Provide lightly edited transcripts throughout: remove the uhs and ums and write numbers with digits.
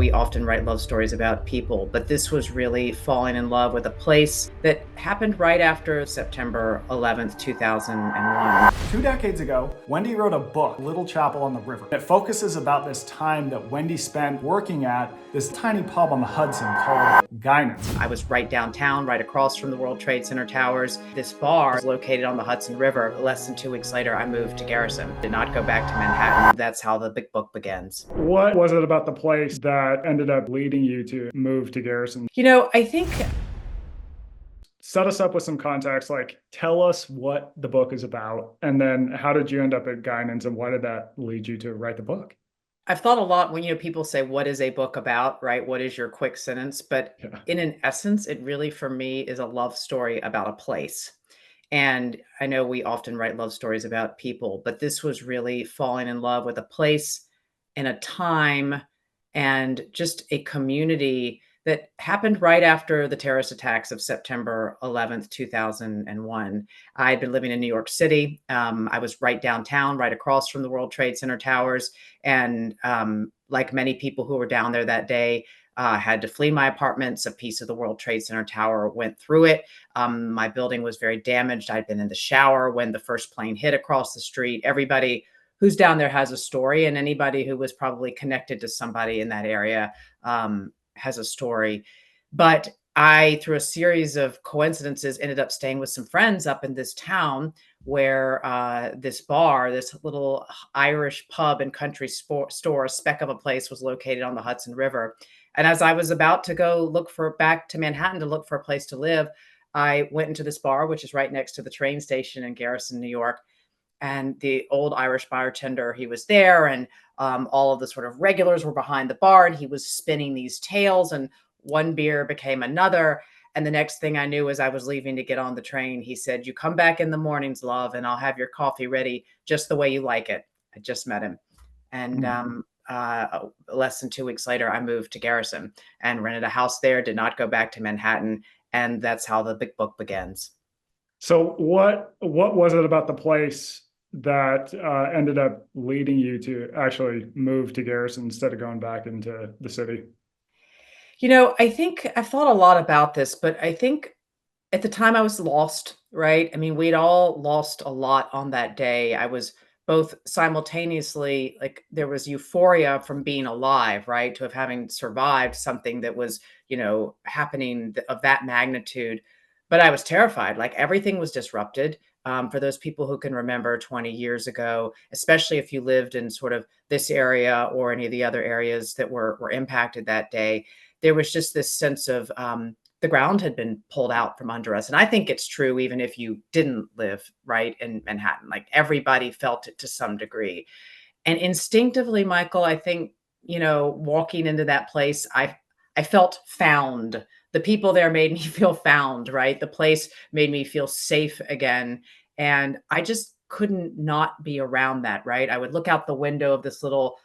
we often write love stories about people, but this was really falling in love with a place that happened right after September 11th, 2001. 2 decades ago, Wendy wrote a book, Little Chapel on the River. It focuses about this time that Wendy spent working at this tiny pub on the Hudson called Guinan. I was right downtown, right across from the World Trade Center towers. This bar is located on the Hudson River. Less than 2 weeks later, I moved to Garrison. Did not go back to Manhattan. That's how the big book begins. What was it about the place that ended up leading you to move to Garrison? I think Set us up with some context, like tell us what the book is about, and then how did you end up at Guinan's and why did that lead you to write the book? I've thought a lot when, people say, what is a book about, right? What is your quick sentence? But Yeah. in an essence, it really, for me, is a love story about a place. And I know we often write love stories about people, but this was really falling in love with a place and a time and just a community that happened right after the terrorist attacks of September 11th, 2001. I had been living in New York City. I was right downtown, right across from the World Trade Center towers. And like many people who were down there that day, had to flee my apartments. A piece of the World Trade Center tower went through it. My building was very damaged. I'd been in the shower when the first plane hit across the street. Everybody who's down there has a story, and anybody who was probably connected to somebody in that area has a story. But I, through a series of coincidences, ended up staying with some friends up in this town where this bar, this little Irish pub and country store, a speck of a place, was located on the Hudson River. And as I was about to go back to Manhattan to look for a place to live, I went into this bar, which is right next to the train station in Garrison, New York. And the old Irish bartender, he was there, and all of the sort of regulars were behind the bar, and he was spinning these tales, and one beer became another. And the next thing I knew, as I was leaving to get on the train, he said, "You come back in the mornings, love, and I'll have your coffee ready just the way you like it." I just met him. And less than 2 weeks later, I moved to Garrison and rented a house there, did not go back to Manhattan. And that's how the big book begins. So what was it about the place that ended up leading you to actually move to Garrison instead of going back into the city? I think I've thought a lot about this, but I think at the time I was lost, right? I mean, we'd all lost a lot on that day. I was both simultaneously, like, there was euphoria from being alive, right? To have having survived something that was, happening of that magnitude. But I was terrified. Like, everything was disrupted. For those people who can remember 20 years ago, especially if you lived in sort of this area or any of the other areas that were impacted that day, there was just this sense of the ground had been pulled out from under us. And I think it's true even if you didn't live right in Manhattan. Like, everybody felt it to some degree. And instinctively, Michael, I think, walking into that place, I felt found. The people there made me feel found, right? The place made me feel safe again. And I just couldn't not be around that, right? I would look out the window of this little,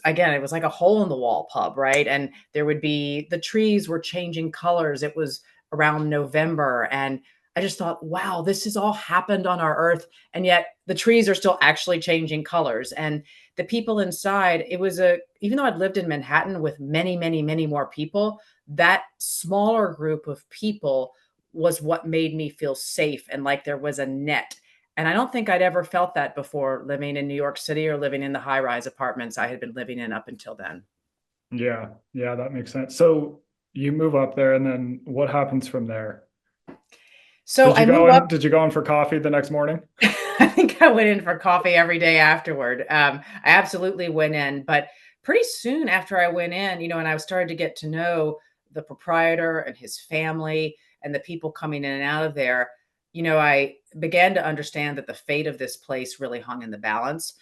again, it was like a hole in the wall pub, right? And there would be, the trees were changing colors. It was around November. And I just thought, wow, this has all happened on our earth. And yet the trees are still actually changing colors. And the people inside, even though I'd lived in Manhattan with many, many, many more people, that smaller group of people was what made me feel safe and like there was a net. And I don't think I'd ever felt that before living in New York City or living in the high-rise apartments I had been living in up until then. Yeah, that makes sense. So you move up there, and then what happens from there? So Did you I go move in? up. Did you go in for coffee the next morning? I think I went in for coffee every day afterward. I absolutely went in, but pretty soon after I went in, and I started to get to know the proprietor and his family and the people coming in and out of there, I began to understand that the fate of this place really hung in the balance.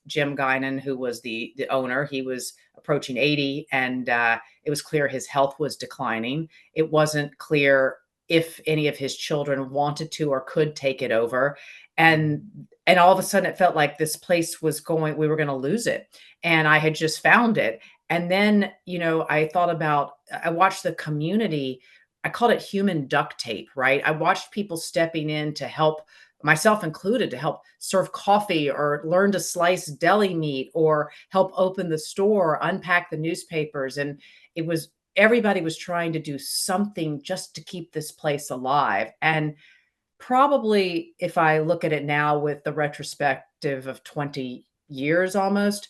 Jim Guinan, who was the owner, he was approaching 80, and it was clear his health was declining. It wasn't clear if any of his children wanted to or could take it over. And all of a sudden it felt like this place we were going to lose it. And I had just found it. And then, I watched the community. I called it human duct tape, right? I watched people stepping in to help myself included, to help serve coffee or learn to slice deli meat or help open the store, unpack the newspapers. And it was everybody was trying to do something just to keep this place alive. And probably if I look at it now with the retrospective of 20 years almost,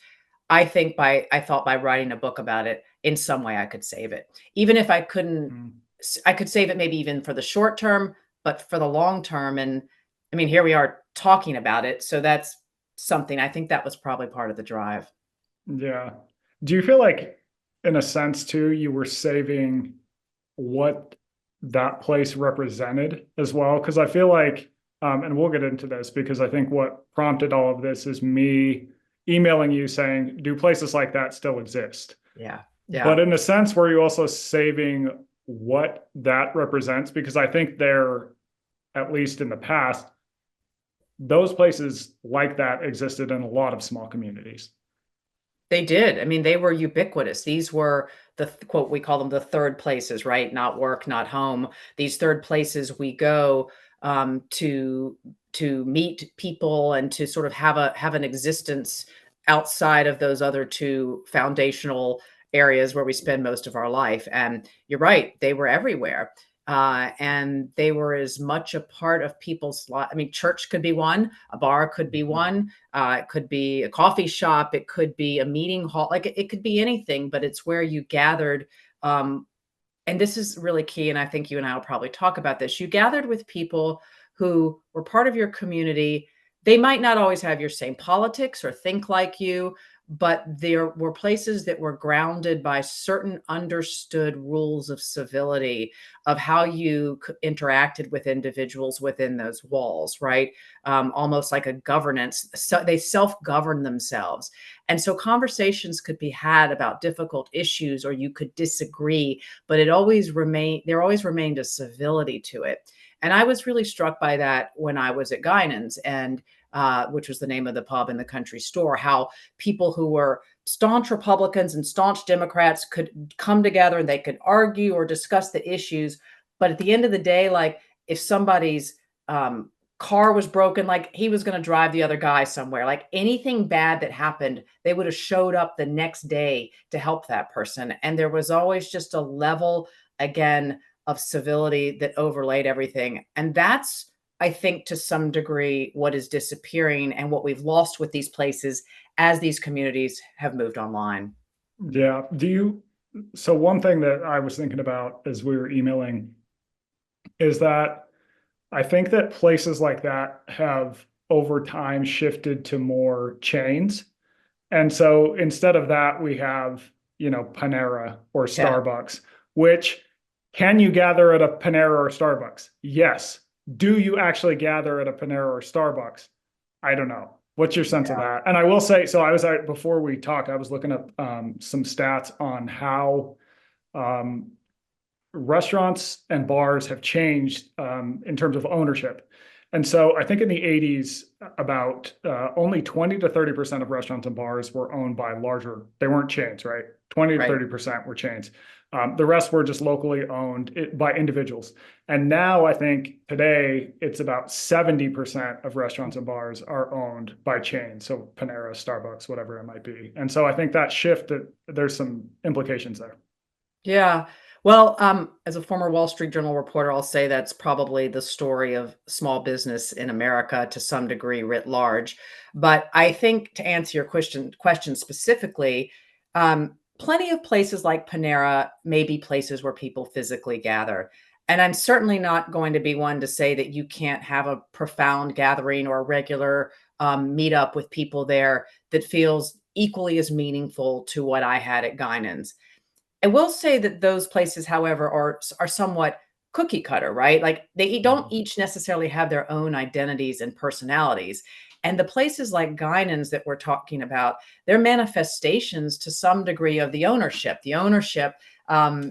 I thought by writing a book about it, in some way I could save it. Even if I couldn't, Mm. I could save it maybe even for the short term, but for the long term. And I mean, here we are talking about it. So that's something I think that was probably part of the drive. Yeah. Do you feel like, in a sense, too, you were saving what that place represented as well? Because I feel like, and we'll get into this because I think what prompted all of this is me emailing you saying, do places like that still exist? Yeah. But Yeah. in a sense, were you also saving what that represents? Because I think there, at least in the past, those places like that existed in a lot of small communities. They did. I mean, they were ubiquitous. These were the quote, we call them the third places, right? Not work, not home. These third places we go to meet people and to sort of have an existence outside of those other two foundational areas where we spend most of our life. And you're right, they were everywhere. And they were as much a part of people's life. I mean, church could be one, a bar could be one, it could be a coffee shop. It could be a meeting hall. Like it could be anything, but it's where you gathered. Um, and this is really key. And I think you and I will probably talk about this. You gathered with people who were part of your community. They might not always have your same politics or think like you, but there were places that were grounded by certain understood rules of civility, of how you interacted with individuals within those walls, right? Almost like a governance. So they self-govern themselves. And so conversations could be had about difficult issues, or you could disagree, but there always remained a civility to it. And I was really struck by that when I was at Guinan's, and which was the name of the pub in the country store, how people who were staunch Republicans and staunch Democrats could come together and they could argue or discuss the issues. But at the end of the day, like if somebody's car was broken, like he was going to drive the other guy somewhere, like anything bad that happened, they would have showed up the next day to help that person. And there was always just a level, again, of civility that overlaid everything. And that's, I think, to some degree, what is disappearing and what we've lost with these places as these communities have moved online. Yeah. So one thing that I was thinking about as we were emailing is that I think that places like that have over time shifted to more chains. And so instead of that, we have, Panera or Yeah. Starbucks, which, can you gather at a Panera or Starbucks? Yes. Do you actually gather at a Panera or Starbucks? I don't know. What's your sense of Yeah. that? And I will say, so I was before we talk, I was looking up some stats on how um, restaurants and bars have changed in terms of ownership. And so I think in the 80s, about only 20 to 30% of restaurants and bars were owned by they weren't chains, right? 20 to Right. 30% were chains. The rest were just locally owned by individuals. And now I think today it's about 70% of restaurants and bars are owned by chains. So Panera, Starbucks, whatever it might be. And so I think that shift, that there's some implications there. Yeah. Well, as a former Wall Street Journal reporter, I'll say that's probably the story of small business in America to some degree writ large. But I think to answer your question specifically, plenty of places like Panera may be places where people physically gather. And I'm certainly not going to be one to say that you can't have a profound gathering or a regular meetup with people there that feels equally as meaningful to what I had at Guinan's. I will say that those places, however, are somewhat cookie cutter, right? Like they don't each necessarily have their own identities and personalities. And the places like Guinan's that we're talking about, they're manifestations to some degree of the ownership. The ownership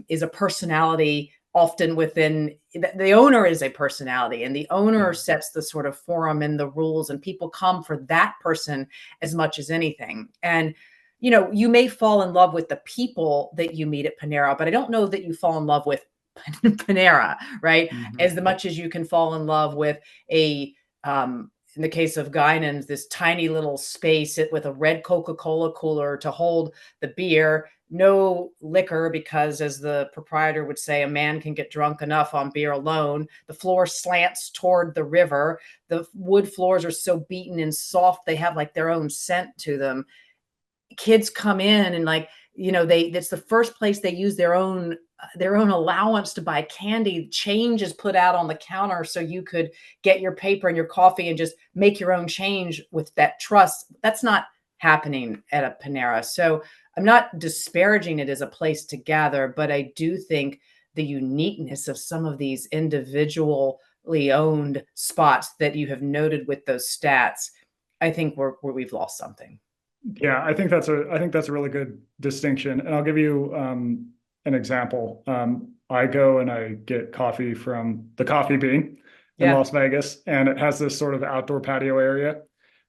is a personality often within the owner is a personality, and the owner Yeah. sets the sort of forum and the rules, and people come for that person as much as anything. And you may fall in love with the people that you meet at Panera, but I don't know that you fall in love with Panera, right? Mhm. As much as you can fall in love with a In the case of Guinan's, this tiny little space with a red Coca-Cola cooler to hold the beer, no liquor, because as the proprietor would say, a man can get drunk enough on beer alone. The floor slants toward the river. The wood floors are so beaten and soft, they have like their own scent to them. Kids come in and like, that's the first place they use their own allowance to buy candy. Change is put out on the counter so you could get your paper and your coffee and just make your own change with that trust. That's not happening at a Panera. So I'm not disparaging it as a place to gather, but I do think the uniqueness of some of these individually owned spots that you have noted with those stats, I think we've lost something. Yeah, I think that's a really good distinction. And I'll give you an example. I go and I get coffee from the Coffee Bean in Yeah. Las Vegas, and it has this sort of outdoor patio area.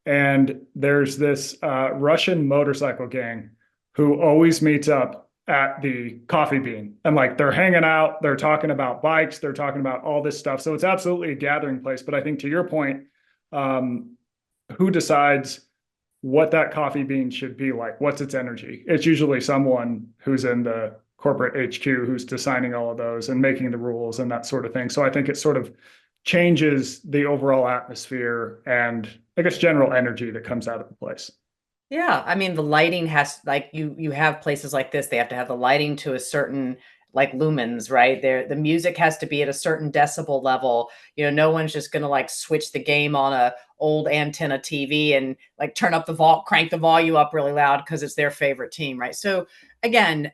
And there's this Russian motorcycle gang who always meets up at the Coffee Bean. And like they're hanging out, they're talking about bikes, they're talking about all this stuff. So it's absolutely a gathering place. But I think to your point, who decides what that coffee bean should be like? What's its energy? It's usually someone who's in the corporate HQ who's designing all of those and making the rules and that sort of thing. So I think it sort of changes the overall atmosphere and I guess general energy that comes out of the place. Yeah, I mean, the lighting has like you have places like this, they have to have the lighting to a certain like lumens, right? There the music has to be at a certain decibel level. No one's just gonna like switch the game on a old antenna TV and like turn up the crank the volume up really loud because it's their favorite team, right? So again,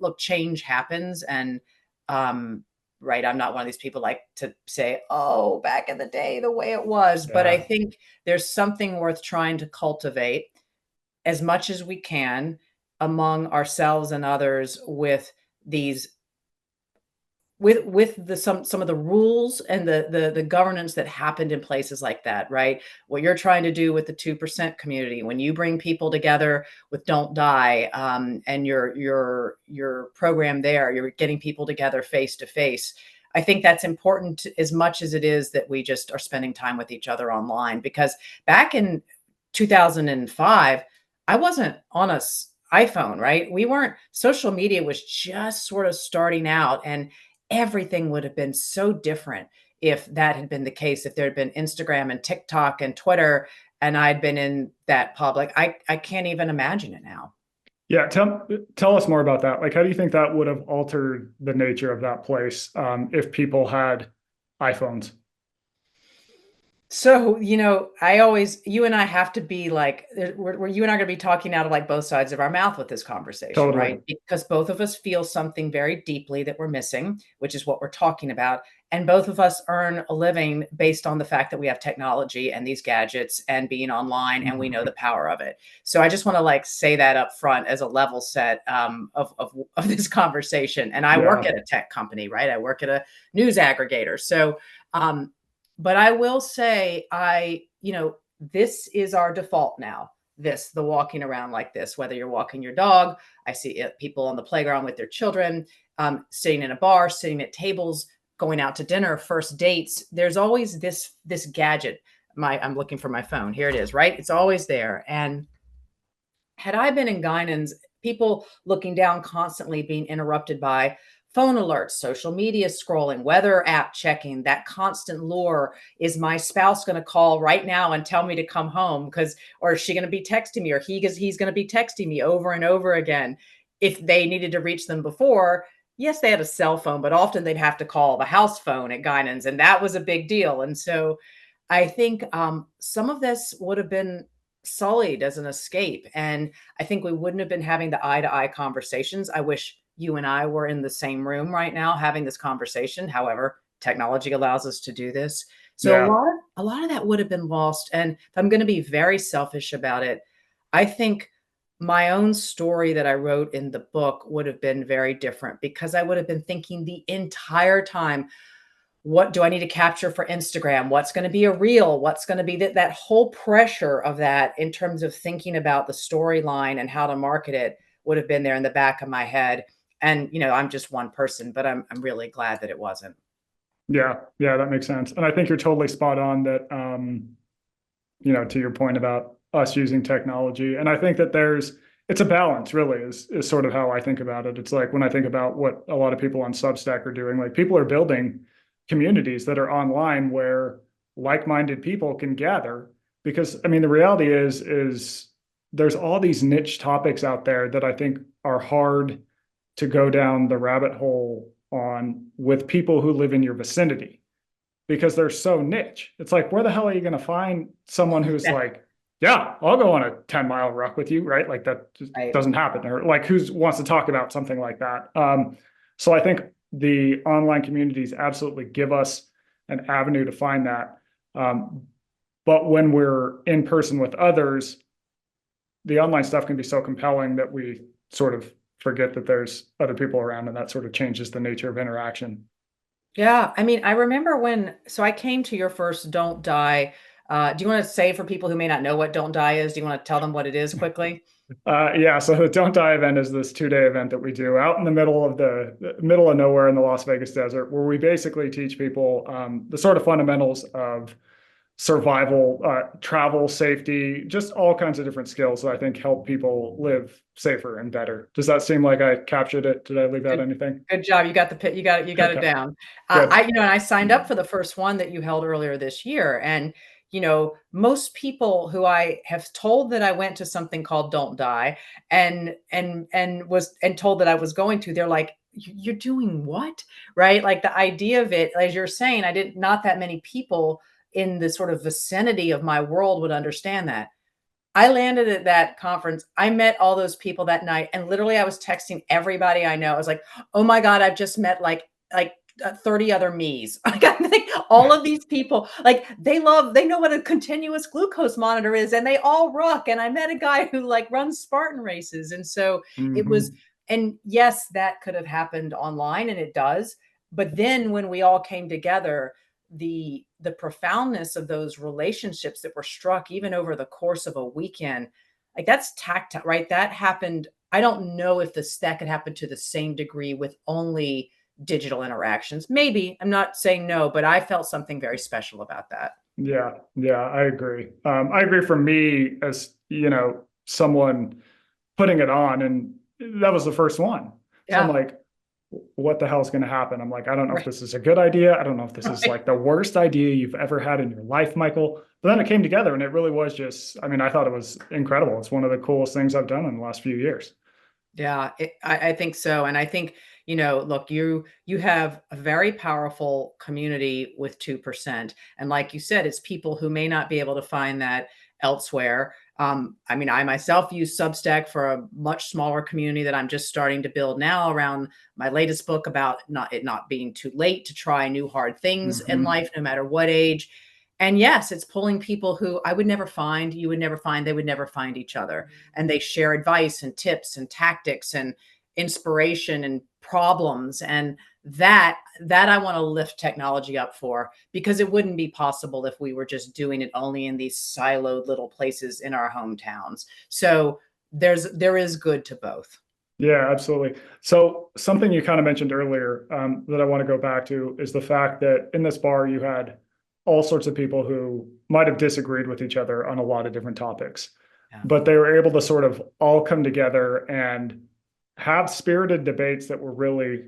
look, change happens and right, I'm not one of these people like to say, oh, back in the day, the way it was, but I Yeah. think there's something worth trying to cultivate as much as we can among ourselves and others with these with the some of the rules and the governance that happened in places like that, right? What you're trying to do with the 2% community, when you bring people together with Don't Die, and your program there, you're getting people together face to face. I think that's important as much as it is that we just are spending time with each other online. Because back in 2005, I wasn't on a iPhone, right? We weren't, social media was just sort of starting out, and everything would have been so different if that had been the case, if there had been Instagram and TikTok and Twitter and I'd been in that public. I can't even imagine it now. Yeah, tell us more about that. Like, how do you think that would have altered the nature of that place if people had iPhones? So, you and I have to be like, you and I are going to be talking out of like both sides of our mouth with this conversation, Totally. right? Because both of us feel something very deeply that we're missing, which is what we're talking about. And both of us earn a living based on the fact that we have technology and these gadgets and being online, and we know the power of it. So I just want to like say that up front as a level set of this conversation. And I work Yeah. at a tech company, right? I work at a news aggregator. So, um, but I will say, this is our default now. The walking around like this, whether you're walking your dog, I see people on the playground with their children, sitting in a bar, sitting at tables, going out to dinner, first dates. There's always this gadget. I'm looking for my phone. Here it is, right? It's always there. And had I been in Guinan's, people looking down constantly, being interrupted by phone alerts, social media scrolling, weather app checking, that constant lure. Is my spouse going to call right now and tell me to come home? Or is she going to be texting me, or he's going to be texting me over and over again? If they needed to reach them before, yes, they had a cell phone, but often they'd have to call the house phone at Guinan's, and that was a big deal. And so I think some of this would have been sullied as an escape. And I think we wouldn't have been having the eye to eye conversations. I wish you and I were in the same room right now having this conversation. However, technology allows us to do this. So Yeah. a lot of that would have been lost. And if I'm going to be very selfish about it, I think my own story that I wrote in the book would have been very different, because I would have been thinking the entire time, what do I need to capture for Instagram? What's going to be a reel? What's going to be that whole pressure of that in terms of thinking about the storyline and how to market it would have been there in the back of my head. And, I'm just one person, but I'm really glad that it wasn't. Yeah, yeah, that makes sense. And I think you're totally spot on that, to your point about us using technology. And I think that it's a balance really is sort of how I think about it. It's like when I think about what a lot of people on Substack are doing, like people are building communities that are online where like-minded people can gather. Because I mean, the reality is there's all these niche topics out there that I think are hard to go down the rabbit hole on with people who live in your vicinity because they're so niche. It's like, where the hell are you going to find someone who's Yeah. like, yeah, I'll go on a 10-mile ruck with you, right? Like that just Right. doesn't happen. Or like who wants to talk about something like that? So I think the online communities absolutely give us an avenue to find that. Um, but when we're in person with others, the online stuff can be so compelling that we sort of forget that there's other people around, and that sort of changes the nature of interaction. Yeah, I mean, I remember so I came to your first Don't Die. Do you wanna say for people who may not know what Don't Die is, do you wanna tell them what it is quickly? Yeah, so the Don't Die event is this 2-day event that we do out in the middle of nowhere in the Las Vegas desert, where we basically teach people the sort of fundamentals of survival, travel, safety, just all kinds of different skills that I think help people live safer and better. Does that seem like I captured it? Did I leave out Good anything? good job, you got the pit you got it Okay, down. good. And I signed up for the first one that you held earlier this year, and, most people who I have told that I went to something called Don't Die and told that I was going to, they're like, You're doing what?" Right? Like, the idea of it, as you're saying, I did not that many people in the sort of vicinity of my world would understand that. I landed at that conference. I met all those people that night, and literally I was texting everybody I know. I was like, "Oh my god, I've just met like 30 other me's." I got like all of these people, like they know what a continuous glucose monitor is, and they all rock. And I met a guy who like runs Spartan races, and so it was. Hmm. And yes, that could have happened online, and it does. But then when we all came together, the profoundness of those relationships that were struck even over the course of a weekend, like that's tactile, right? That happened. I don't know if that could happen to the same degree with only digital interactions. Maybe, I'm not saying no, but I felt something very special about that. Yeah, yeah, I agree. I agree for me as, someone putting it on, and that was the first one. So I'm Yeah. like, what the hell is going to happen? I'm like, I don't know if Right. this is a good idea. I don't know if this is Right. like the worst idea you've ever had in your life, Michael. But then it came together and it really was just, I mean, I thought it was incredible. It's one of the coolest things I've done in the last few years. Yeah, I think so, and I think, look, you have a very powerful community with 2%, and like you said, it's people who may not be able to find that elsewhere. I mean, I myself use Substack for a much smaller community that I'm just starting to build now around my latest book about not being too late to try new hard things in Hmm. life, no matter what age. And yes, it's pulling people who I would never find, you would never find, they would never find each other, and they share advice and tips and tactics and inspiration and problems, and that I want to lift technology up for, because it wouldn't be possible if we were just doing it only in these siloed little places in our hometowns. So there is good to both. Yeah, absolutely. So something you kind of mentioned earlier that I want to go back to is the fact that in this bar you had all sorts of people who might have disagreed with each other on a lot of different topics, Yeah. but they were able to sort of all come together and have spirited debates that were really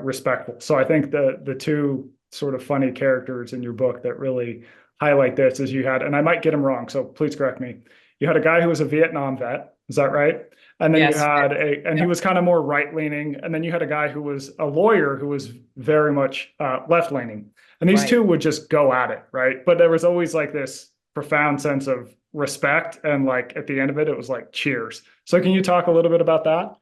respectful. So I think the two sort of funny characters in your book that really highlight this is you had, and I might get them wrong, so please correct me. You had a guy who was a Vietnam vet. Is that right? And then you Yes. had and he Yep. was kind of more right leaning. And then you had a guy who was a lawyer who was very much left leaning. And these Right. two would just go at it, right? But there was always like this profound sense of respect. And like at the end of it, it was like cheers. So can you talk a little bit about that?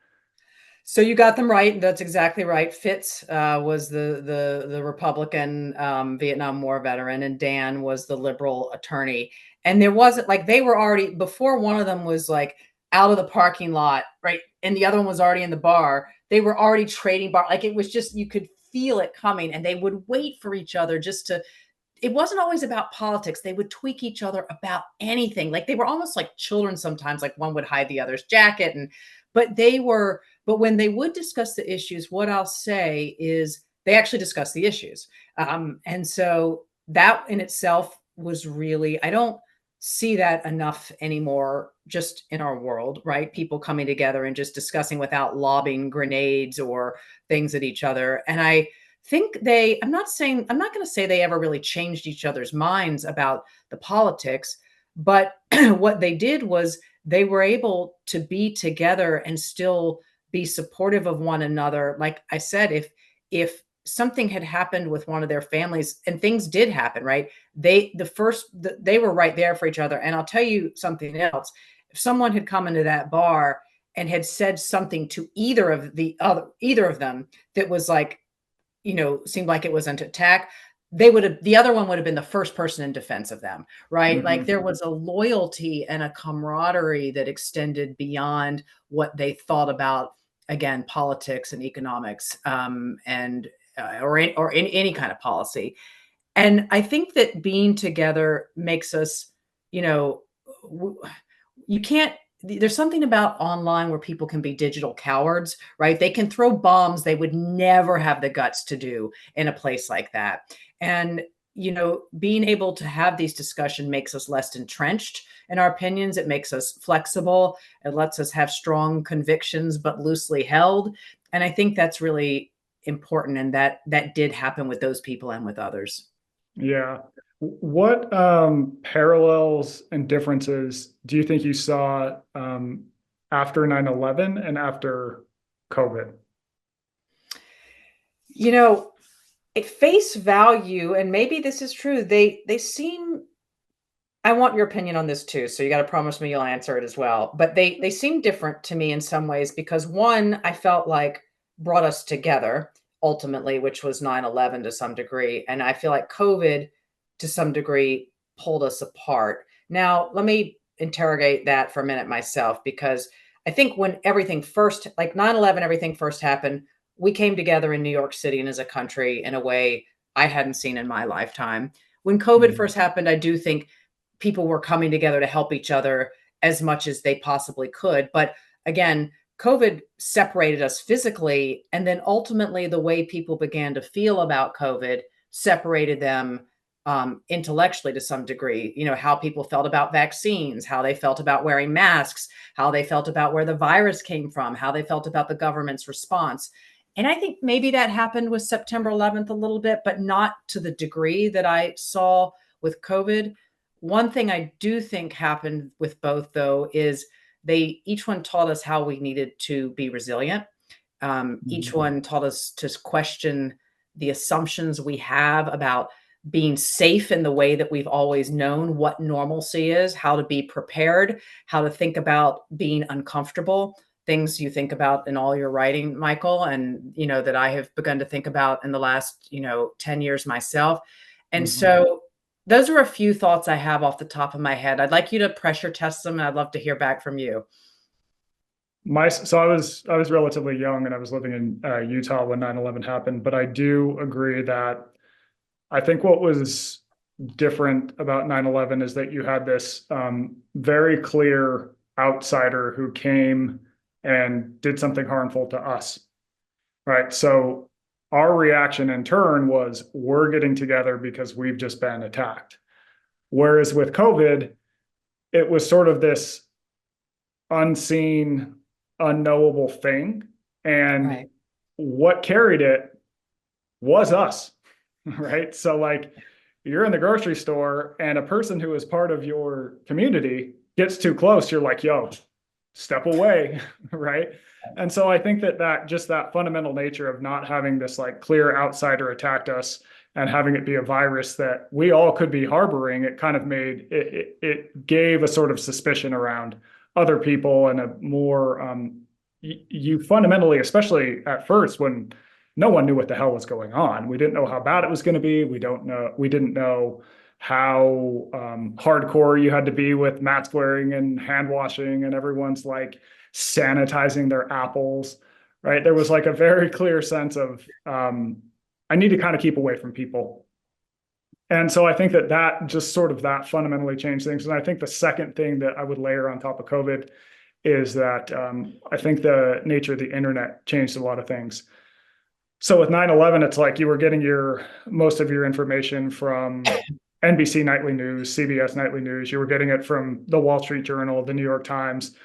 So you got them right. That's exactly right. Fitz was the Republican Vietnam War veteran, and Dan was the liberal attorney. And there wasn't like they were already before one of them was like out of the parking lot, right, and the other one was already in the bar. They were already trading bar. Like it was just you could feel it coming, and they would wait for each other just to. It wasn't always about politics. They would tweak each other about anything. Like they were almost like children sometimes. Like one would hide the other's jacket, but when they would discuss the issues, what I'll say is they actually discussed the issues. And so that in itself was really, I don't see that enough anymore just in our world, right? People coming together and just discussing without lobbing grenades or things at each other. And I think I'm not saying, I'm not going to say they ever really changed each other's minds about the politics, but what they did was they were able to be together and still be supportive of one another. Like I said, if something had happened with one of their families, and things did happen, right? They were right there for each other. And I'll tell you something else. If someone had come into that bar and had said something to either of them that was like, seemed like it was an attack, the other one would have been the first person in defense of them, right? Like Mhm. there was a loyalty and a camaraderie that extended beyond what they thought about, again, politics and economics, and or in any kind of policy. And I think that being together makes us, you know, you can't, there's something about online where people can be digital cowards, right? They can throw bombs they would never have the guts to do in a place like that. And, being able to have these discussions makes us less entrenched in our opinions. It makes us flexible. It lets us have strong convictions, but loosely held. And I think that's really important. And that did happen with those people and with others. Yeah. What parallels and differences do you think you saw after 9/11 and after COVID? You know, at face value, and maybe this is true, they seem, I want your opinion on this too, so you gotta promise me you'll answer it as well. But they seem different to me in some ways because one, I felt like brought us together ultimately, which was 9/11 to some degree. And I feel like COVID to some degree pulled us apart. Now, let me interrogate that for a minute myself, because I think when everything first, like 9/11, everything first happened, we came together in New York City and as a country in a way I hadn't seen in my lifetime. When COVID Mhm. first happened, I do think people were coming together to help each other as much as they possibly could. But again, COVID separated us physically. And then ultimately, the way people began to feel about COVID separated them intellectually to some degree. How people felt about vaccines, how they felt about wearing masks, how they felt about where the virus came from, how they felt about the government's response. And I think maybe that happened with September 11th a little bit, but not to the degree that I saw with COVID. One thing I do think happened with both, though, is they each one taught us how we needed to be resilient. Each Mhm. one taught us to question the assumptions we have about being safe in the way that we've always known what normalcy is, how to be prepared, how to think about being uncomfortable, things you think about in all your writing, Michael, and that I have begun to think about in the last 10 years myself. And Mhm. so those are a few thoughts I have off the top of my head. I'd like you to pressure test them, and I'd love to hear back from you. So I was relatively young and I was living in Utah when 9/11 happened, but I do agree that I think what was different about 9/11 is that you had this very clear outsider who came and did something harmful to us, right? So our reaction in turn was we're getting together because we've just been attacked. Whereas with COVID, it was sort of this unseen, unknowable thing. And Right. what carried it was us, right? So, like, you're in the grocery store and a person who is part of your community gets too close, you're like, yo, step away, right? And so I think that just that fundamental nature of not having this like clear outsider attacked us and having it be a virus that we all could be harboring, it kind of made it gave a sort of suspicion around other people and a more you fundamentally, especially at first when no one knew what the hell was going on. We didn't know how bad it was going to be. We didn't know how hardcore you had to be with mask wearing and hand washing, and everyone's like sanitizing their apples, right? There was like a very clear sense of I need to kind of keep away from people. And so I think that just sort of that fundamentally changed things. And I think the second thing that I would layer on top of COVID is that I think the nature of the internet changed a lot of things. So with 9/11, it's like you were getting your most of your information from NBC Nightly News, CBS Nightly News. You were getting it from the Wall Street Journal, the New York Times.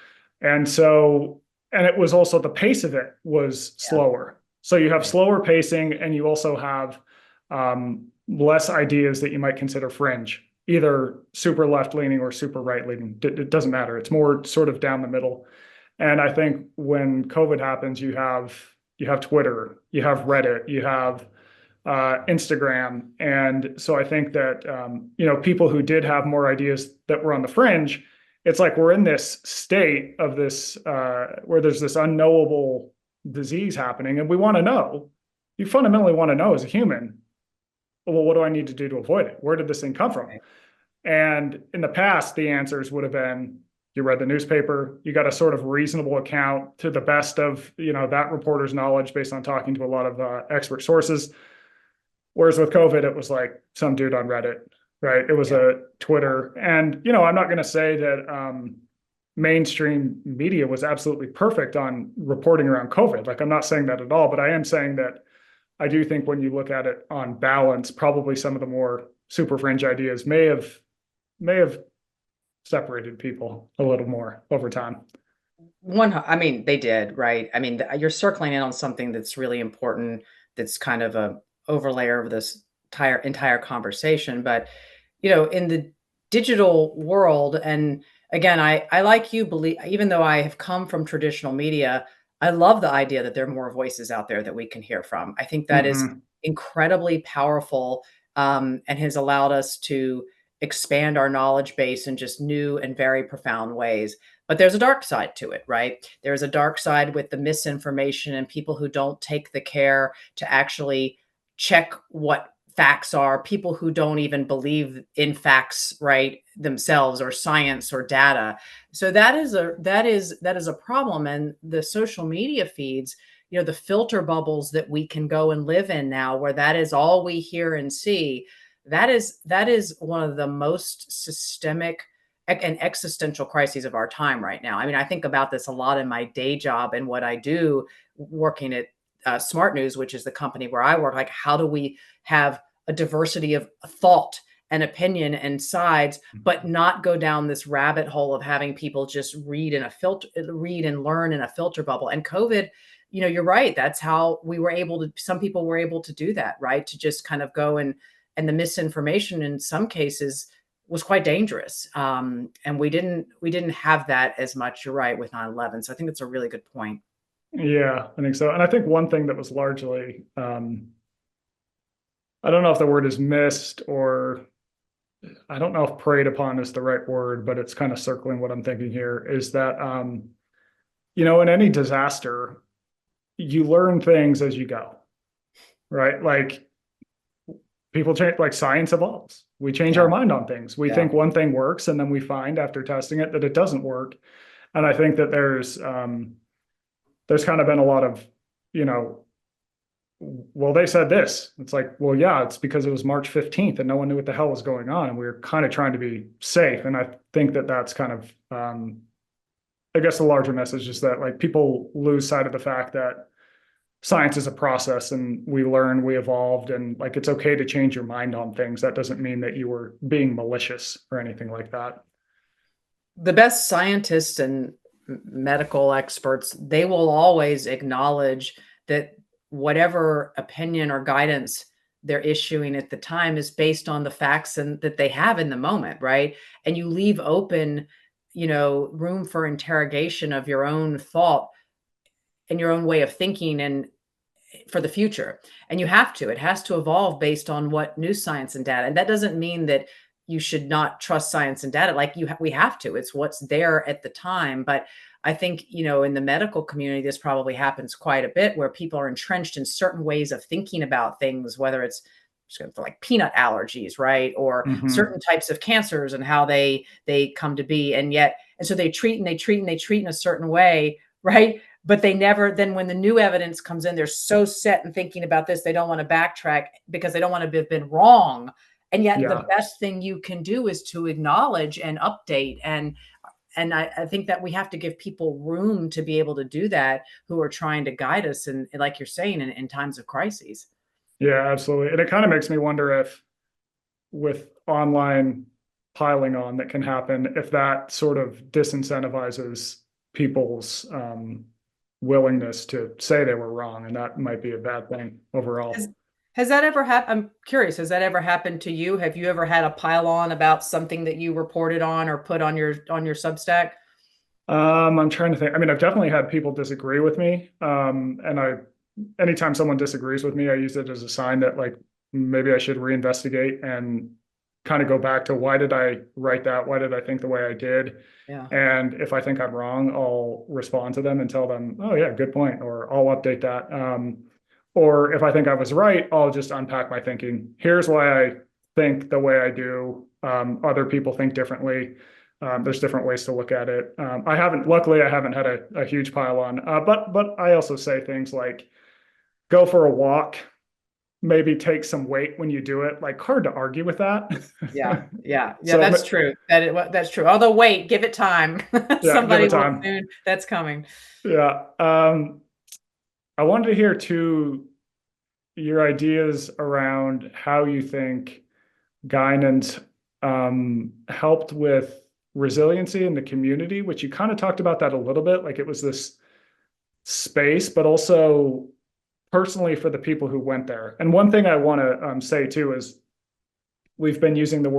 And so, and it was also the pace of it was Yeah, slower. So you have right. slower pacing and you also have less ideas that you might consider fringe, either super left leaning or super right leaning. It doesn't matter. It's more sort of down the middle. And I think when COVID happens, you have Twitter, you have Reddit, you have Instagram, and so I think that people who did have more ideas that were on the fringe, it's like we're in this state of this where there's this unknowable disease happening, and we want to know. You fundamentally want to know as a human, well, what do I need to do to avoid it? Where did this thing come from? Right. And in the past, the answers would have been you read the newspaper, you got a sort of reasonable account to the best of that reporter's knowledge based on talking to a lot of expert sources. Whereas with COVID, it was like some dude on Reddit, right? It was Yeah. a Twitter. And I'm not going to say that mainstream media was absolutely perfect on reporting around COVID. Like, I'm not saying that at all, but I am saying that I do think when you look at it on balance, probably some of the more super fringe ideas may have separated people a little more over time. I mean, they did, right? I mean, you're circling in on something that's really important. That's kind of a overlayer of this entire conversation. But in the digital world, and again, I like you believe, even though I have come from traditional media, I love the idea that there are more voices out there that we can hear from. I think that is Mm-hmm. incredibly powerful, and has allowed us to expand our knowledge base in just new and very profound ways. But there's a dark side to it, right? There's a dark side with the misinformation and people who don't take the care to actually check what facts are, people who don't even believe in facts, right, themselves, or science or data. So that is a problem. And the social media feeds, the filter bubbles that we can go and live in now, where that is all we hear and see, that is one of the most systemic and existential crises of our time right now. I mean, I think about this a lot in my day job and what I do working at Smart News, which is the company where I work. Like, how do we have a diversity of thought and opinion and sides, but not go down this rabbit hole of having people just read and learn in a filter bubble? And COVID, you're right. That's how some people were able to do that, right? To just kind of go and the misinformation in some cases was quite dangerous. And we didn't have that as much. You're right, with 9/11. So I think that's a really good point. Yeah, I think so. And I think one thing that was largely, I don't know if the word is missed, or I don't know if preyed upon is the right word, but it's kind of circling what I'm thinking here, is that, in any disaster, you learn things as you go, right? Like, people change, like science evolves. We change our Yeah, mind on things. We yeah. think one thing works, and then we find after testing it that it doesn't work. And I think that there's kind of been a lot of, you know, well, they said this. It's like, well, yeah, it's because it was March 15th and no one knew what the hell was going on. And we were kind of trying to be safe. And I think that that's kind of, I guess the larger message is that, like, people lose sight of the fact that science is a process and we learn, we evolved, and like, it's okay to change your mind on things. That doesn't mean that you were being malicious or anything like that. The best scientists and medical experts, they will always acknowledge that whatever opinion or guidance they're issuing at the time is based on the facts and that they have in the moment, right? And you leave open, room for interrogation of your own thought and your own way of thinking, and for the future. And you have to. It has to evolve based on what new science and data. And that doesn't mean that you should not trust science and data. Like, we have to. It's what's there at the time. But I think, in the medical community, this probably happens quite a bit, where people are entrenched in certain ways of thinking about things, whether it's like peanut allergies, right? Or Mm-hmm. certain types of cancers and how they come to be. And so they treat and they treat and they treat in a certain way, right? But they never, then when the new evidence comes in, they're so set in thinking about this, they don't want to backtrack because they don't want to have been wrong. And yet the Yeah. best thing you can do is to acknowledge and update and I think that we have to give people room to be able to do that, who are trying to guide us, and like you're saying, in times of crises. Yeah, absolutely. And it kind of makes me wonder if with online piling on that can happen, if that sort of disincentivizes people's willingness to say they were wrong, and that might be a bad thing Has, overall. has that ever happened? I'm curious, has that ever happened to you? Have you ever had a pile on about something that you reported on or put on your Substack? I'm trying to think. I mean, I've definitely had people disagree with me. And anytime someone disagrees with me, I use it as a sign that like maybe I should reinvestigate and kind of go back to why did I write that? Why did I think the way I did? Yeah. And if I think I'm wrong, I'll respond to them and tell them, oh yeah, good point, or I'll update that. Or if I think I was right, I'll just unpack my thinking. Here's why I think the way I do. Other people think differently. There's different ways to look at it. Luckily, I haven't had a huge pile on. But I also say things like, go for a walk, maybe take some weight when you do it. Like hard to argue with that. Yeah, yeah, yeah, So that's true. That's true. Although wait, give it time. yeah, give it Somebody will time. soon. That's coming. Yeah. I wanted to hear too your ideas around how you think Guinan's helped with resiliency in the community, which you kind of talked about that a little bit, like it was this space, but also personally for the people who went there. And one thing I want to say too is we've been using the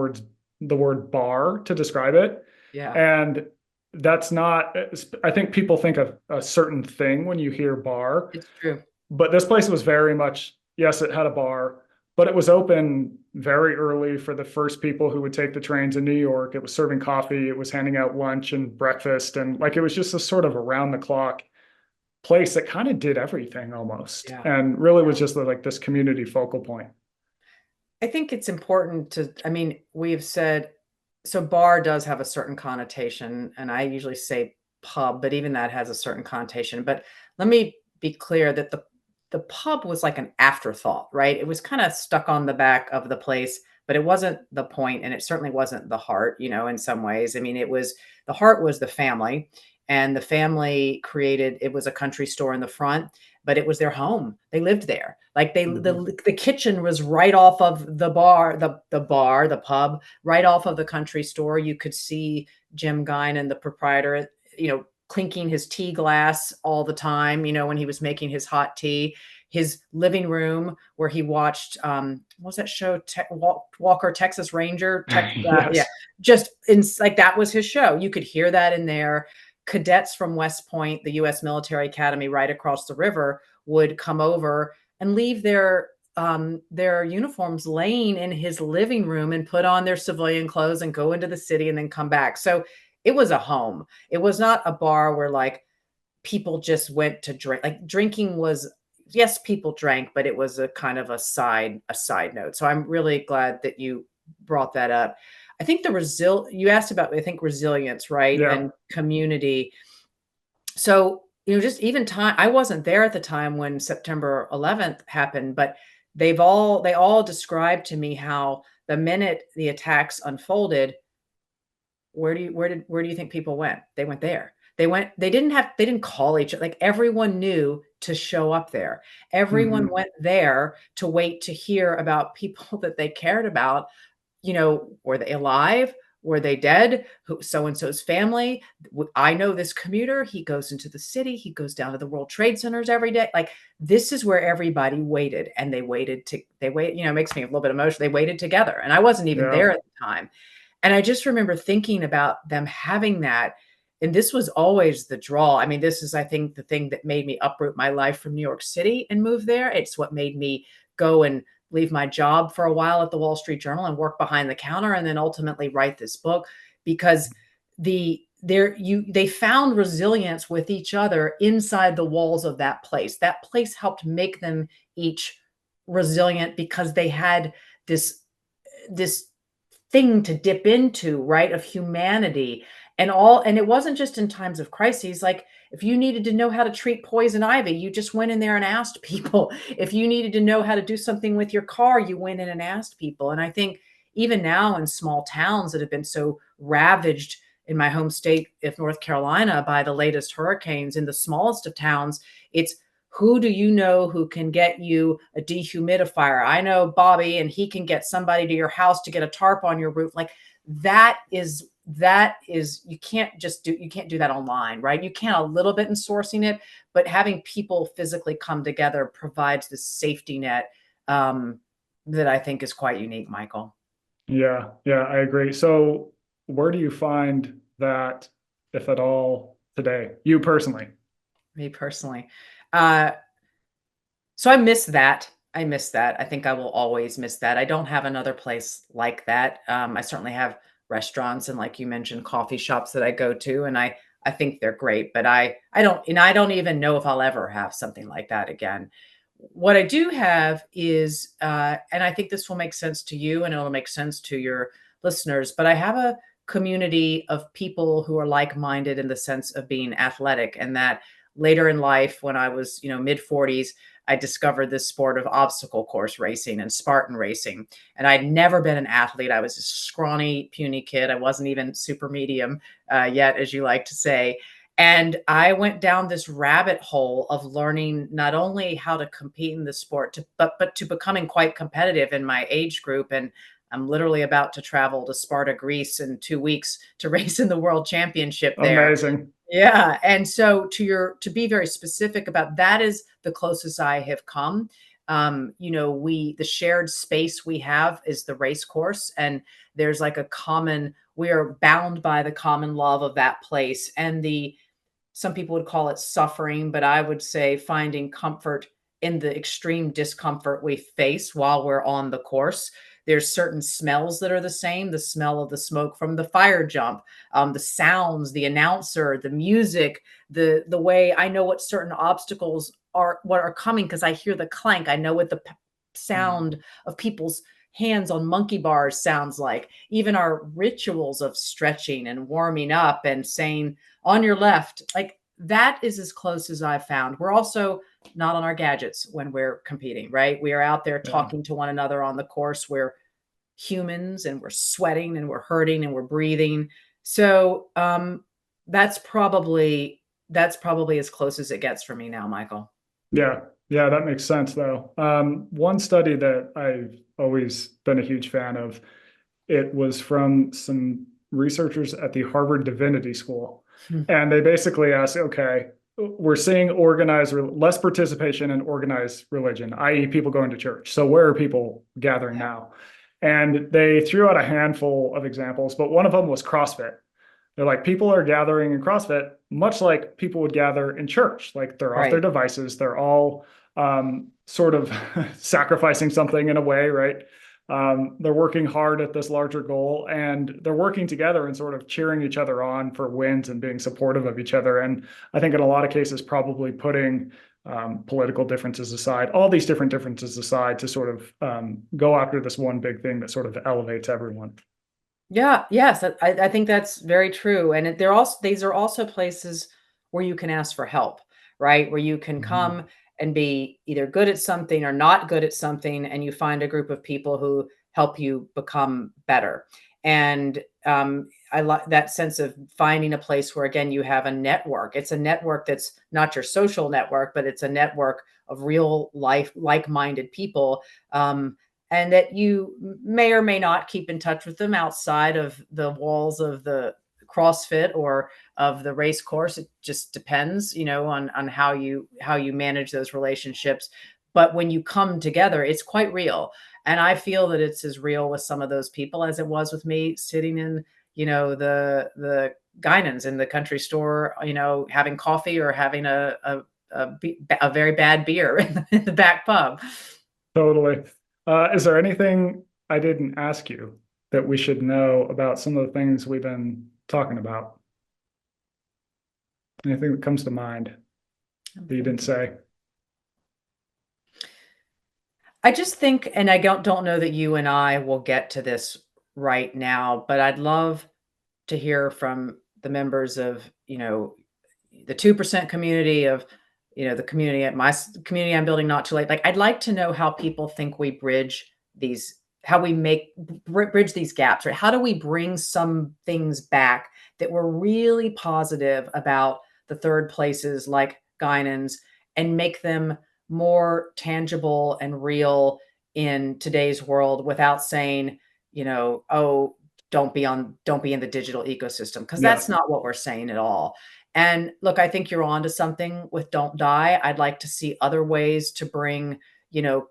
word bar to describe it, Yeah, and that's not. I think people think of a certain thing when you hear bar, it's true. but this place was very much, yes, it had a bar, but it was open very early for the first people who would take the trains in New York. It was serving coffee, it was handing out lunch and breakfast, and like it was just a sort of around the clock place that kind of did everything almost, Yeah. and really was just like this community focal point. I think it's important to, I mean, we've said, so bar does have a certain connotation, and I usually say pub, but even that has a certain connotation. But let me be clear that the pub was like an afterthought, right? It was kind of stuck on the back of the place, but it wasn't the point, and it certainly wasn't the heart, in some ways. I mean, the heart was the family, and the family created, it was a country store in the front, but it was their home. They lived there. Like Mhm. the kitchen was right off of the bar, the pub, right off of the country store. You could see Jim Guinan, the proprietor, clinking his tea glass all the time, when he was making his hot tea. His living room where he watched, what was that show? Walker, Texas Ranger. Yeah, Yes. just in like that was his show. You could hear that in there. Cadets from West Point, the U.S. Military Academy right across the river, would come over and leave their uniforms laying in his living room and put on their civilian clothes and go into the city and then come back. So it was a home. It was not a bar where like people just went to drink. Like drinking was, yes, people drank, but it was a kind of a side note. So I'm really glad that you brought that up. I think you asked about, I think, resilience, right? Yeah. And community. So, just even time, I wasn't there at the time when September 11th happened, but they all described to me how the minute the attacks unfolded, where do you think people went? They went there. They didn't call each other. Like everyone knew to show up there. Everyone Hmm. went there to wait to hear about people that they cared about. Were they alive? Were they dead? Who so and so's family? I know this commuter. He goes into the city. He goes down to the World Trade Centers every day. Like this is where everybody waited, and they wait. It makes me a little bit emotional. They waited together, and I wasn't even Yeah. there at the time. And I just remember thinking about them having that. And this was always the draw. I mean, this is, I think, the thing that made me uproot my life from New York City and move there. It's what made me go and leave my job for a while at the Wall Street Journal and work behind the counter and then ultimately write this book because they found resilience with each other inside the walls of that place. That place helped make them each resilient because they had this thing to dip into, right, of humanity. And it wasn't just in times of crises. Like if you needed to know how to treat poison ivy, you just went in there and asked people. If you needed to know how to do something with your car, you went in and asked people. And I think even now in small towns that have been so ravaged in my home state of North Carolina by the latest hurricanes in the smallest of towns, it's who do you know who can get you a dehumidifier? I know Bobby, and he can get somebody to your house to get a tarp on your roof. Like that is you can't do that online, right? You can a little bit in sourcing it, but having people physically come together provides this safety net that I think is quite unique, Michael. Yeah, yeah, I agree. So where do you find that, if at all, today? You personally? Me personally. Uh, so I miss that. I miss that. I think I will always miss that. I don't have another place like that. I certainly have restaurants and, like you mentioned, coffee shops that I go to, and I think they're great. But I don't even know if I'll ever have something like that again. What I do have is, and I think this will make sense to you, and it'll make sense to your listeners. But I have a community of people who are like-minded in the sense of being athletic, and that later in life, when I was, mid 40s, I discovered this sport of obstacle course racing and Spartan racing. And I'd never been an athlete. I was a scrawny, puny kid. I wasn't even super medium yet, as you like to say. And I went down this rabbit hole of learning not only how to compete in the sport, but to becoming quite competitive in my age group. And I'm literally about to travel to Sparta, Greece in 2 weeks to race in the world championship there. Amazing. Yeah, and so to be very specific about that is the closest I have come. The shared space we have is the race course, and there's like a common we are bound by the common love of that place and the some people would call it suffering, but I would say finding comfort in the extreme discomfort we face while we're on the course. There's certain smells that are the same, the smell of the smoke from the fire jump, the sounds, the announcer, the music, the way I know what certain obstacles are, what are coming because I hear the clank. I know what the Mhm. sound of people's hands on monkey bars sounds like. Even our rituals of stretching and warming up and saying on your left, like that is as close as I've found. We're also not on our gadgets when we're competing, right? We are out there Yeah, talking to one another on the course. We're humans and we're sweating and we're hurting and we're breathing. So that's probably that's probably as close as it gets for me now, Michael. yeah, yeah, that makes sense though. One study that I've always been a huge fan of, it was from some researchers at the Harvard Divinity School. Hmm. And they basically asked, okay, we're seeing less participation in organized religion, i.e., people going to church. So where are people gathering Yeah, now? And they threw out a handful of examples, but one of them was CrossFit. They're like, people are gathering in CrossFit, much like people would gather in church. Like they're off their right. devices, they're all sort of sacrificing something in a way, right? They're working hard at this larger goal and they're working together and sort of cheering each other on for wins and being supportive of each other. And I think in a lot of cases, probably putting political differences aside, all these different differences aside to sort of go after this one big thing that sort of elevates everyone. Yeah, yes, I think that's very true, and they're also these are also places where you can ask for help, right? Where you can Mhm. come and be either good at something or not good at something, and you find a group of people who help you become better. And I like that sense of finding a place where, again, you have a network. It's a network that's not your social network, but it's a network of real life, like-minded people. And that you may or may not keep in touch with them outside of the walls of the CrossFit or of the race course. It just depends, on how you manage those relationships. But when you come together, it's quite real. And I feel that it's as real with some of those people as it was with me sitting in, the Guinans in the country store, having coffee or having a very bad beer in the back pub. Totally. Is there anything I didn't ask you that we should know about some of the things we've been talking about? Anything that comes to mind I'm that you didn't thinking. say? I just think, and I don't know that you and I will get to this right now, but I'd love to hear from the members of, the 2% community of, the community at community I'm building not too late. Like, I'd like to know how people think we bridge these how we make bridge these gaps, right? How do we bring some things back that were really positive about the third places like Guinan's and make them more tangible and real in today's world without saying, "Oh, don't be in the digital ecosystem," because Yeah. that's not what we're saying at all. And look, I think you're onto something with Don't Die. I'd like to see other ways to bring, you know,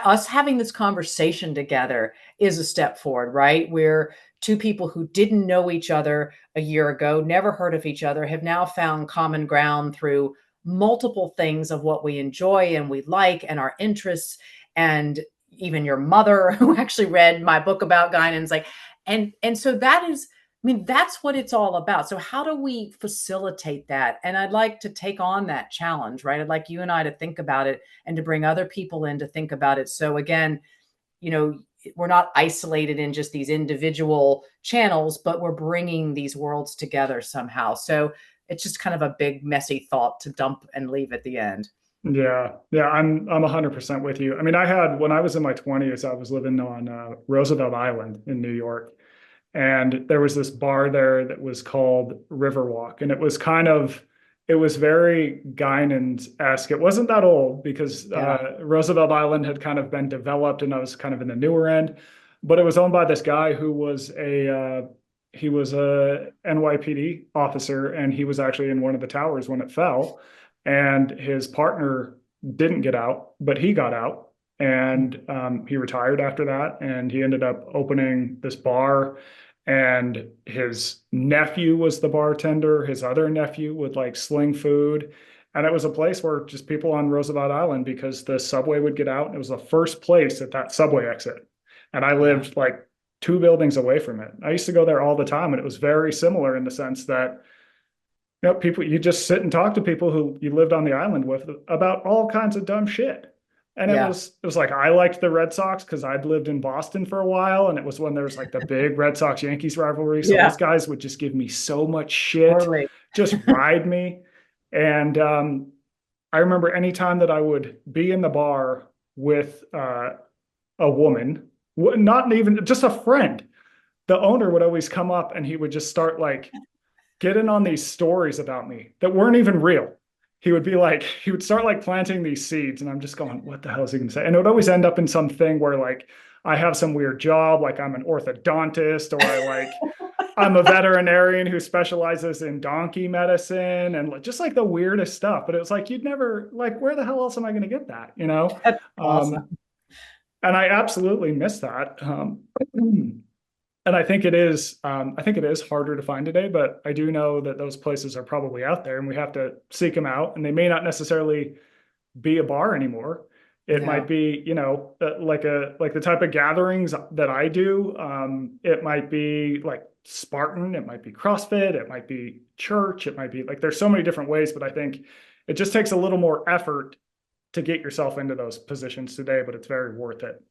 us having this conversation together is a step forward, right? We're two people who didn't know each other a year ago, never heard of each other, have now found common ground through multiple things of what we enjoy and we like and our interests. And even your mother, who actually read my book about Guinans, like, and so that is, I mean, that's what it's all about. So how do we facilitate that? And I'd like to take on that challenge, right? I'd like you and I to think about it and to bring other people in to think about it. So again, you know, we're not isolated in just these individual channels, but we're bringing these worlds together somehow. So it's just kind of a big, messy thought to dump and leave at the end. Yeah, yeah, I'm 100% with you. I mean, I had when I was in my 20s, I was living on Roosevelt Island in New York, and there was this bar there that was called Riverwalk, and it was very Guinans-esque. It wasn't that old because Yeah. Roosevelt Island had kind of been developed, and I was kind of in the newer end, but it was owned by this guy who was a NYPD officer, and he was actually in one of the towers when it fell, and his partner didn't get out, but he got out, and he retired after that, and he ended up opening this bar, and his nephew was the bartender. His other nephew would like sling food. And it was a place where just people on Roosevelt Island, because the subway would get out. And it was the first place at that subway exit. And I Yeah. lived like 2 buildings away from it. I used to go there all the time. And it was very similar in the sense that, people, you just sit and talk to people who you lived on the island with about all kinds of dumb shit. And Yeah. it was like I liked the Red Sox because I'd lived in Boston for a while, and it was when there was like the big Red Sox Yankees rivalry. So Yeah. these guys would just give me so much shit, Totally. just ride me. And I remember anytime that I would be in the bar with a woman, not even just a friend, the owner would always come up and he would just start like getting on these stories about me that weren't even real. He would start like planting these seeds, and I'm just going, what the hell is he gonna say? And it would always end up in something where like I have some weird job, like I'm an orthodontist, or I'm a veterinarian who specializes in donkey medicine, and just like the weirdest stuff. But it was like you'd never like, where the hell else am I gonna get that? That's Um, awesome. and I absolutely miss that. And I think it is harder to find today, but I do know that those places are probably out there, and we have to seek them out, and they may not necessarily be a bar anymore. It might No. be, like the type of gatherings that I do. It might be like Spartan, it might be CrossFit, it might be church, it might be like there's so many different ways, but I think it just takes a little more effort to get yourself into those positions today, but it's very worth it.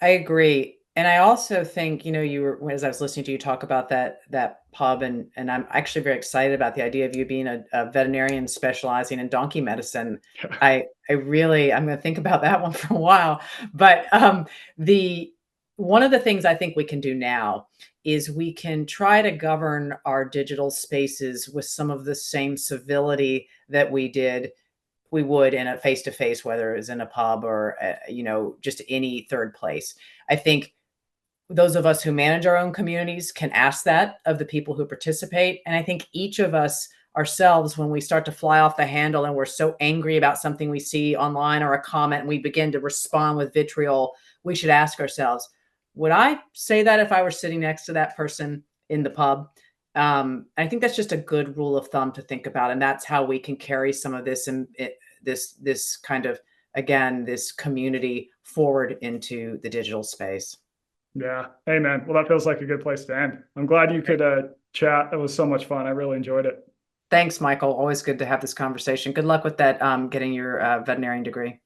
I agree. And I also think, you were as I was listening to you talk about that pub, and I'm actually very excited about the idea of you being a veterinarian specializing in donkey medicine. I'm gonna think about that one for a while. But the one of the things I think we can do now is we can try to govern our digital spaces with some of the same civility that we would in a face to face, whether it's in a pub or just any third place. I think those of us who manage our own communities can ask that of the people who participate. And I think each of us ourselves, when we start to fly off the handle and we're so angry about something we see online or a comment and we begin to respond with vitriol, we should ask ourselves, would I say that if I were sitting next to that person in the pub? I think that's just a good rule of thumb to think about. And that's how we can carry some of this and this kind of, again, this community forward into the digital space. Yeah. Hey, man. Well, that feels like a good place to end. I'm glad you could chat. It was so much fun. I really enjoyed it. Thanks, Michael. Always good to have this conversation. Good luck with that, getting your veterinarian degree.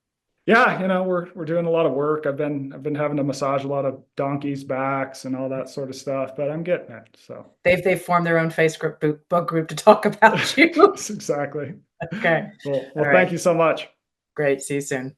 Yeah, we're doing a lot of work. I've been having to massage a lot of donkeys' backs and all that sort of stuff, but I'm getting it. So They've formed their own Facebook book group to talk about you. exactly. Okay. Well, All thank right. you so much. Great. See you soon.